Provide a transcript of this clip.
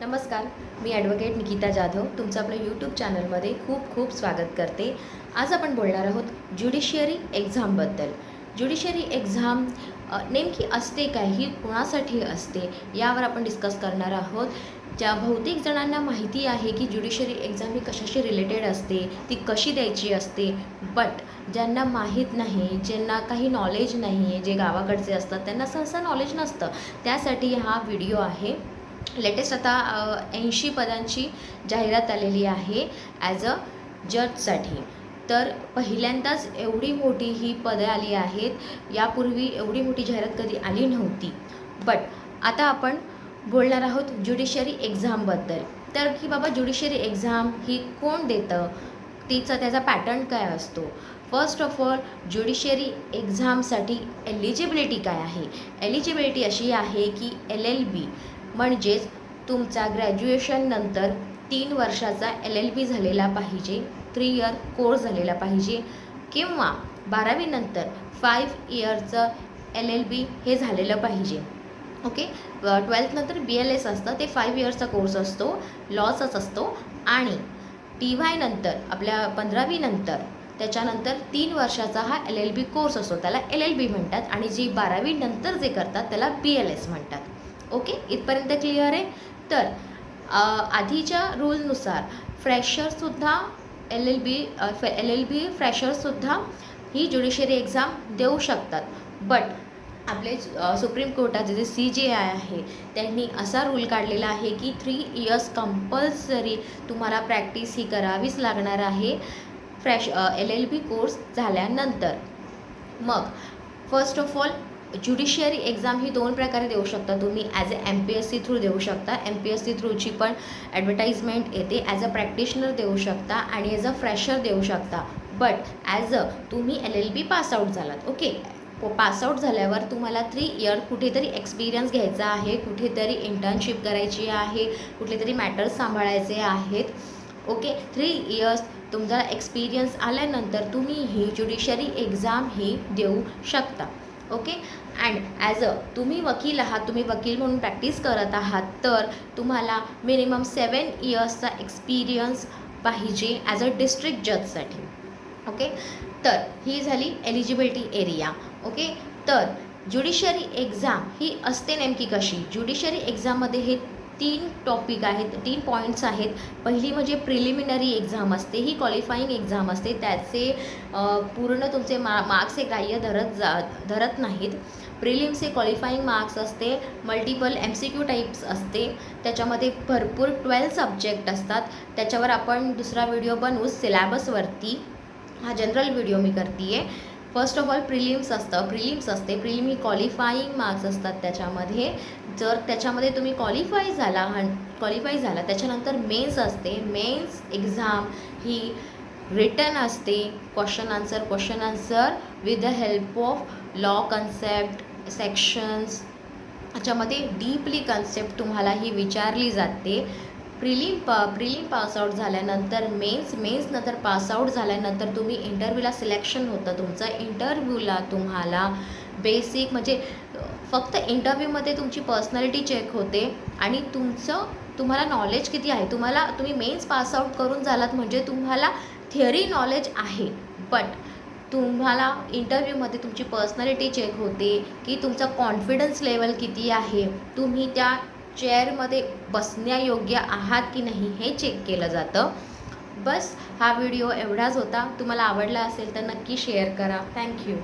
नमस्कार, मी ॲडव्होकेट निकिता जाधव तुमचं आपल्या यूट्यूब चॅनलमध्ये खूप खूप स्वागत करते। आज आपण बोलणार आहोत ज्युडिशियरी एक्झामबद्दल। ज्युडिशियरी एक्झाम नेमकी असते काय, ही कोणासाठी असते, यावर आपण डिस्कस करणार आहोत। ज्या बहुतेक जणांना माहिती आहे की ज्युडिशियरी एक्झाम ही कशाशी रिलेटेड असते, ती कशी द्यायची असते, बट ज्यांना माहीत नाही, ज्यांना काही नॉलेज नाही आहे, जे गावाकडचे असतात त्यांना सहसा नॉलेज नसतं, त्यासाठी हा व्हिडिओ आहे। लेटेस्ट आता 80 पदांची जाहिरात आलेली आहे ॲज अ जजसाठी। तर पहिल्यांदाच एवढी मोठी ही पदे आली आहेत, यापूर्वी एवढी मोठी जाहिरात कधी आली नव्हती। बट आता आपण बोलणार आहोत ज्युडिशियरी एक्झामबद्दल। तर की बाबा ज्युडिशियरी एक्झाम ही कोण देतं, त्याचा पॅटर्न काय असतो। फर्स्ट ऑफ ऑल ज्युडिशियरी एक्झामसाठी एलिजिबिलिटी काय आहे। एलिजिबिलिटी अशी आहे की LLB म्हणजेच तुमचा ग्रॅज्युएशननंतर 3 वर्षाचा LLB झालेला पाहिजे, 3 इयर कोर्स झालेला पाहिजे, किंवा 12वी नंतर 5 इयरचं LLB हे झालेलं पाहिजे। ओके, 12th नंतर BLS असतं, ते 5 इयर्सचा कोर्स असतो, लॉचाच असतो। आणि TY नंतर आपल्या 15वी नंतर त्याच्यानंतर 3 वर्षाचा हा LLB कोर्स असतो, त्याला LLB म्हणतात। आणि जी 12वी नंतर जे करतात त्याला BLS म्हणतात। ओके, इथपर्यंत क्लिअर आहे। तर आधीच्या रूलनुसार फ्रेशरसुद्धा LLB फ्रेशरसुद्धा ही ज्युडिशियरी एक्झाम देऊ शकतात। बट आपले सुप्रीम कोर्टाचे जे CJI आहे त्यांनी असा रूल काढलेला आहे की 3 इयर्स कंपल्सरी तुम्हाला प्रॅक्टिस ही करावीच लागणार आहे LLB कोर्स झाल्यानंतर। मग first of all judiciary exam ही 2 प्रकारे देऊ शकता तुम्ही। ॲज अ MPSC थ्रू देऊ शकता, MPSC थ्रूची पण ॲडव्हर्टाईजमेंट येते। ॲज अ प्रॅक्टिशनर देऊ शकता आणि ॲज अ फ्रेशर देऊ शकता। बट ॲज अ तुम्ही LLB पासआउट झालात, ओके, पासआउट झाल्यावर तुम्हाला 3 इयर कुठेतरी एक्सपिरियन्स घ्यायचा आहे, कुठेतरी इंटर्नशिप करायची आहे, कुठलेतरी मॅटर्स सांभाळायचे आहेत। ओके, 3 इयर्स तुमचा एक्सपिरियन्स आल्यानंतर तुम्ही ही ज्युडिशियरी एक्झाम ही देऊ शकता। ओके, अँड ॲज अ तुम्ही वकील आहात, तुम्ही वकील म्हणून प्रॅक्टिस करत आहात, तर तुम्हाला मिनिमम 7 इयर्सचा एक्सपिरियन्स पाहिजे ॲज अ डिस्ट्रिक्ट जजसाठी। ओके, तर ही झाली एलिजिबिलिटी एरिया। ओके, तर ज्युडिशियरी एक्झाम ही असते नेमकी कशी। ज्युडिशियरी एक्झाममध्ये हे 3 टॉपिक आहेत, 3 पॉईंट्स आहेत। पहिली म्हणजे प्रिलिमिनरी एक्झाम असते, ही क्वालिफाईंग एक्झाम असते, त्याचे पूर्ण तुमचे मार्क्स हे ग्राह्य धरत नाहीत। प्रिलिम्स हे क्वालिफाईंग मार्क्स असते, मल्टिपल MCQ टाईप्स असते, त्याच्यामध्ये भरपूर 12 सब्जेक्ट असतात। त्याच्यावर आपण दुसरा व्हिडिओ बनवू सिलॅबसवरती, हा जनरल व्हिडिओ मी करते आहे। फर्स्ट ऑफ ऑल प्रिलिम्स असते, प्रिलिम ही क्वालिफाईंग मार्क्स असतात त्याच्यामध्ये। जर त्याच्यामध्ये तुम्ही क्वालिफाय झाला त्याच्यानंतर मेन्स असते। मेन्स एक्झाम ही रिटन असते, question answer with the help of law concept sections, याच्यामध्ये डीपली कन्सेप्ट तुम्हाला ही विचारली जाते। प्रिलिम पासआउट झाल्यानंतर मेन्स नंतर पासआउट झाल्यानंतर तुम्ही इंटरव्ह्यूला सिलेक्शन होतं तुमचं। इंटरव्ह्यूला तुम्हाला बेसिक म्हणजे फक्त इंटरव्ह्यूमध्ये तुमची पर्सनॅलिटी चेक होते आणि तुम्हाला नॉलेज किती आहे। तुम्ही मेन्स पासआउट करून झालात म्हणजे तुम्हाला थिअरी नॉलेज आहे, बट तुम्हाला इंटरव्ह्यूमध्ये तुमची पर्सनॅलिटी चेक होते की तुमचा कॉन्फिडन्स लेवल किती आहे, तुम्ही त्या चेअरमध्ये बसण्यायोग्य आहात की नाही हे चेक केलं जातं। बस हा व्हिडिओ एवढाच होता। तुम्हाला आवडला असेल तर नक्की शेअर करा। थँक्यू।